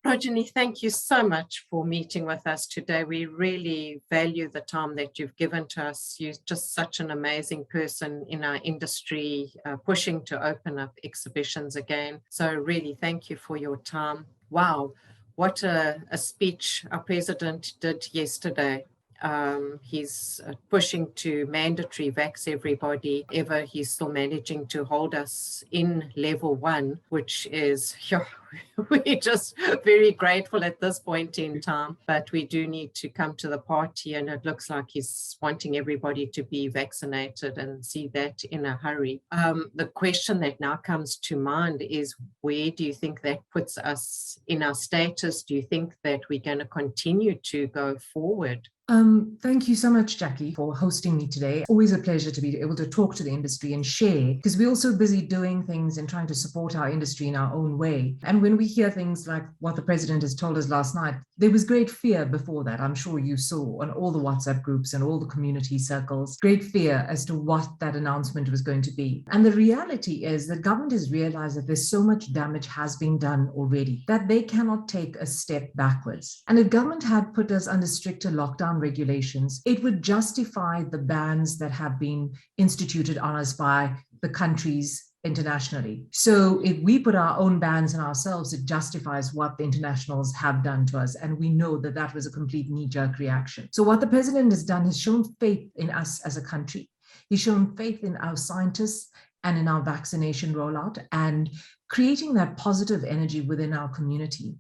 Projeni, thank you so much for meeting with us today. We really value the time that you've given to us. You're just such an amazing person in our industry, pushing to open up exhibitions again. So really, thank you for your time. Wow, what a speech our president did yesterday. He's pushing to mandatory vax everybody. He's still managing to hold us in level 1, which is, we're just very grateful at this point in time, but we do need to come to the party, and it looks like he's wanting everybody to be vaccinated and see that in a hurry. The question that now comes to mind is, where do you think that puts us in our status? Do you think that we're going to continue to go forward? Thank you so much, Jacqui, for hosting me today. Always a pleasure to be able to talk to the industry and share, because we're also busy doing things and trying to support our industry in our own way. And when we hear things like what the president has told us last night, there was great fear before that. I'm sure you saw on all the WhatsApp groups and all the community circles, great fear as to what that announcement was going to be. And the reality is that government has realized that there's so much damage has been done already that they cannot take a step backwards. And if government had put us under stricter lockdown regulations, it would justify the bans that have been instituted on us by the countries internationally. So if we put our own bans on ourselves, it justifies what the internationals have done to us. And we know that that was a complete knee-jerk reaction. So what the president has done is shown faith in us as a country. He's shown faith in our scientists and in our vaccination rollout, and creating that positive energy within our community.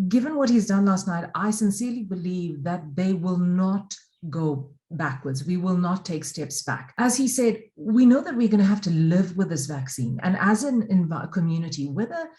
Given what he's done last night, I sincerely believe that they will not go backwards. We will not take steps back. As he said, we know that we're going to have to live with this vaccine. And as a community, whether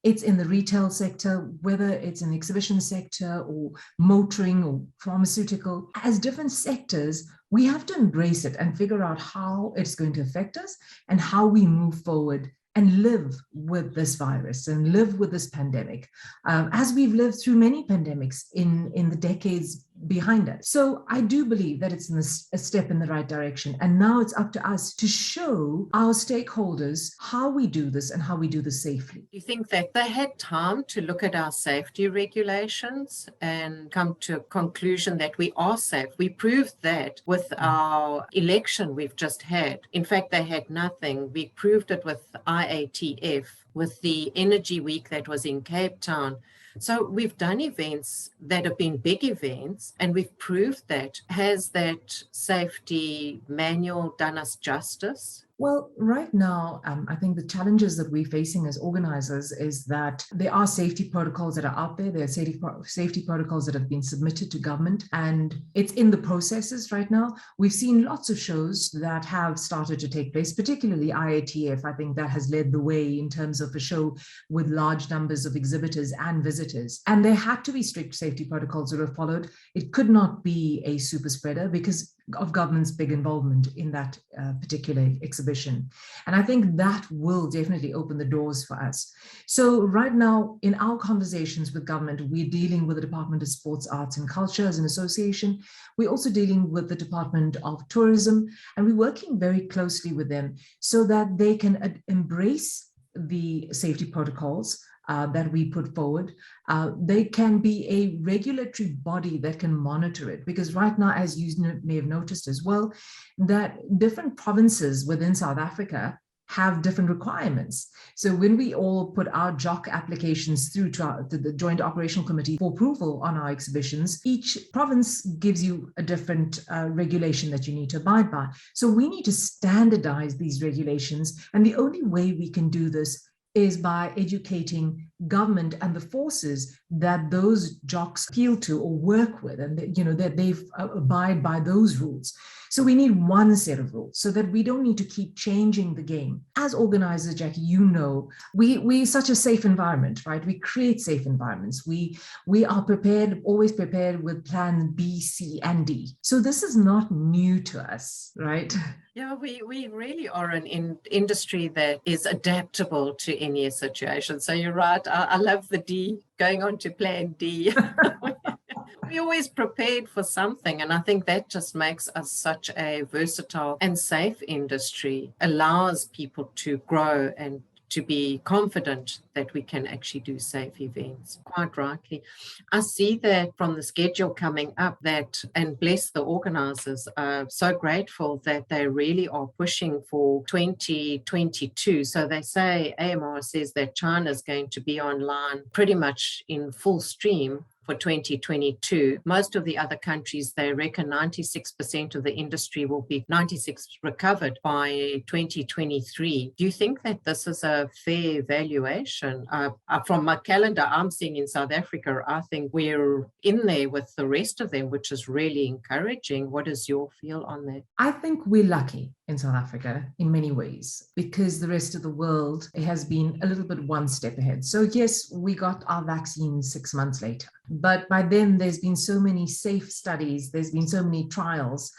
it's in the retail sector, whether it's in the exhibition sector or motoring or pharmaceutical, as different sectors, we have to embrace it and figure out how it's going to affect us and how we move forward and live with this virus and live with this pandemic, as we've lived through many pandemics in the decades behind us. So I do believe that it's a step in the right direction. And now it's up to us to show our stakeholders how we do this and how we do this safely. Do you think that they had time to look at our safety regulations and come to a conclusion that we are safe? We proved that with our election we've just had. In fact, they had nothing. We proved it with IATF, with the Energy Week that was in Cape Town. So we've done events that have been big events, and we've proved that. Has that safety manual done us justice? Well, right now, I think the challenges that we're facing as organizers is that there are safety protocols that are out there. There are safety protocols that have been submitted to government, and it's in the processes right now. We've seen lots of shows that have started to take place, particularly IATF. I think that has led the way in terms of a show with large numbers of exhibitors and visitors. And there had to be strict safety protocols that were followed. It could not be a super spreader because of government's big involvement in that particular exhibition. And I think that will definitely open the doors for us. So right now, in our conversations with government, we're dealing with the Department of Sports, Arts and Culture as an association. We're also dealing with the Department of Tourism, and we're working very closely with them so that they can embrace the safety protocols that we put forward. They can be a regulatory body that can monitor it, because right now, as you may have noticed as well, that different provinces within South Africa have different requirements. So when we all put our JOC applications through to the Joint Operational Committee for approval on our exhibitions, each province gives you a different regulation that you need to abide by. So we need to standardize these regulations, and the only way we can do this is by educating government and the forces that those JOCs appeal to or work with, and that they abide by those rules. So we need one set of rules so that we don't need to keep changing the game. As organizers, Jacqui, we're such a safe environment, right? We create safe environments. We are prepared, always prepared with plan B, C, and D. So this is not new to us, right? Yeah, we really are an industry that is adaptable to any situation. So you're right. I love the D, going on to plan D. We're always prepared for something. And I think that just makes us such a versatile and safe industry, allows people to grow and to be confident that we can actually do safe events. Quite rightly. I see that from the schedule coming up that, and bless the organizers, are so grateful that they really are pushing for 2022. So they say, AMR says that China is going to be online pretty much in full stream for 2022. Most of the other countries, they reckon 96% of the industry will be 96 recovered by 2023. Do you think that this is a fair valuation? From my calendar I'm seeing in South Africa, I think we're in there with the rest of them, which is really encouraging. What is your feel on that? I think we're lucky in South Africa in many ways, because the rest of the world has been a little bit one step ahead. So yes, we got our vaccine 6 months later, but by then there's been so many safe studies, there's been so many trials,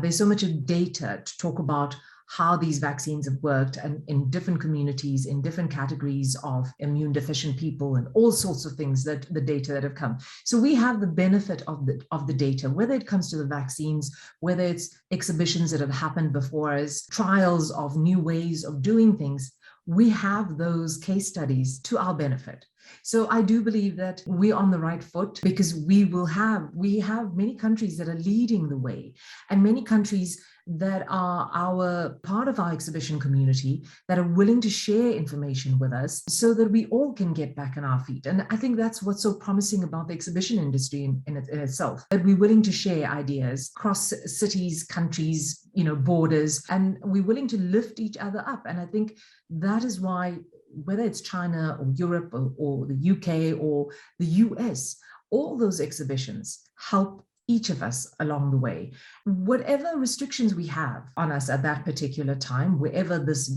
there's so much of data to talk about how these vaccines have worked and in different communities, in different categories of immune deficient people and all sorts of things, that the data that have come. So we have the benefit of the data, whether it comes to the vaccines, whether it's exhibitions that have happened before us, trials of new ways of doing things. We have those case studies to our benefit. So I do believe that we're on the right foot, because we have many countries that are leading the way, and many countries that are part of our exhibition community that are willing to share information with us so that we all can get back on our feet. And I think that's what's so promising about the exhibition industry in itself, that we're willing to share ideas across cities, countries, borders, and we're willing to lift each other up. And I think that is why, whether it's China or Europe or the UK or the US, all those exhibitions help each of us along the way. Whatever restrictions we have on us at that particular time, wherever this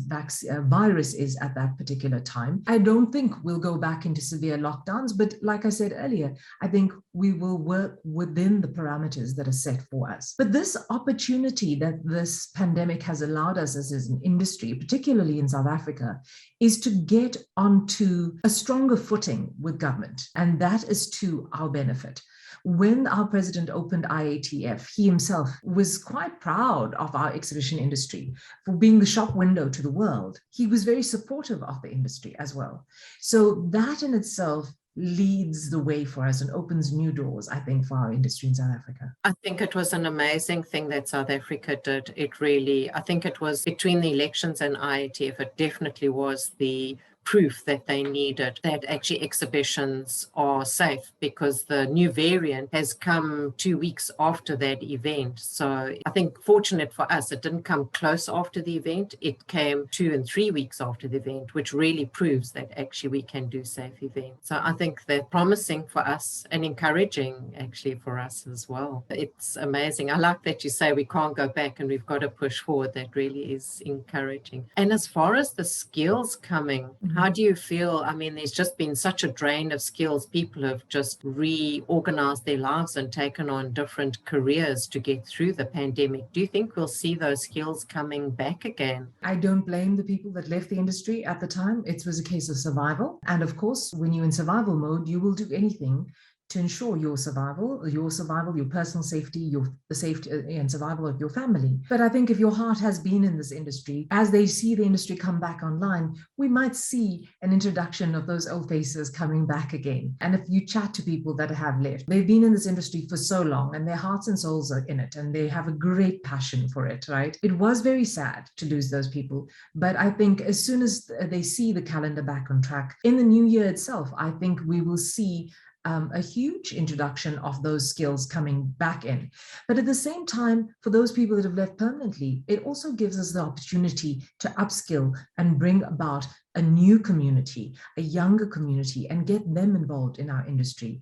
virus is at that particular time, I don't think we'll go back into severe lockdowns. But like I said earlier, I think we will work within the parameters that are set for us. But this opportunity that this pandemic has allowed us as an industry, particularly in South Africa, is to get onto a stronger footing with government. And that is to our benefit. When our president opened IATF, he himself was quite proud of our exhibition industry for being the shop window to the world. He was very supportive of the industry as well. So that in itself leads the way for us and opens new doors, I think, for our industry in South Africa. I think it was an amazing thing that South Africa did. I think it was between the elections and IATF, it definitely was the proof that they needed, that actually exhibitions are safe, because the new variant has come 2 weeks after that event. So I think fortunate for us, it didn't come close after the event. It came 2 and 3 weeks after the event, which really proves that actually we can do safe events. So I think they're promising for us and encouraging actually for us as well. It's amazing. I like that you say we can't go back and we've got to push forward. That really is encouraging. And as far as the skills coming, how do you feel? I mean, there's just been such a drain of skills. People have just reorganized their lives and taken on different careers to get through the pandemic. Do you think we'll see those skills coming back again? I don't blame the people that left the industry at the time. It was a case of survival. And of course, when you're in survival mode, you will do anything to ensure your survival, your personal safety, the safety and survival of your family. But I think if your heart has been in this industry, as they see the industry come back online, we might see an introduction of those old faces coming back again. And if you chat to people that have left, they've been in this industry for so long and their hearts and souls are in it and they have a great passion for it, right? It was very sad to lose those people. But I think as soon as they see the calendar back on track, in the new year itself, I think we will see a huge introduction of those skills coming back in. But at the same time, for those people that have left permanently, it also gives us the opportunity to upskill and bring about a new community, a younger community, and get them involved in our industry.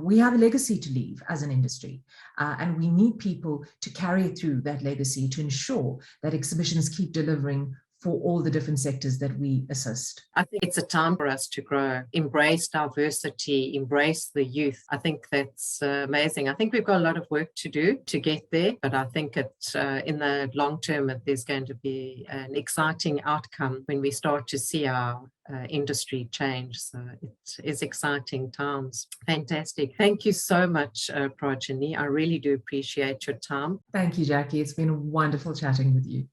We have a legacy to leave as an industry, and we need people to carry through that legacy to ensure that exhibitions keep delivering for all the different sectors that we assist. I think it's a time for us to grow, embrace diversity, embrace the youth. I think that's amazing. I think we've got a lot of work to do to get there, but I think in the long term, there's going to be an exciting outcome when we start to see our industry change. So it is exciting times. Fantastic. Thank you so much, Projeni. I really do appreciate your time. Thank you, Jacqui. It's been wonderful chatting with you.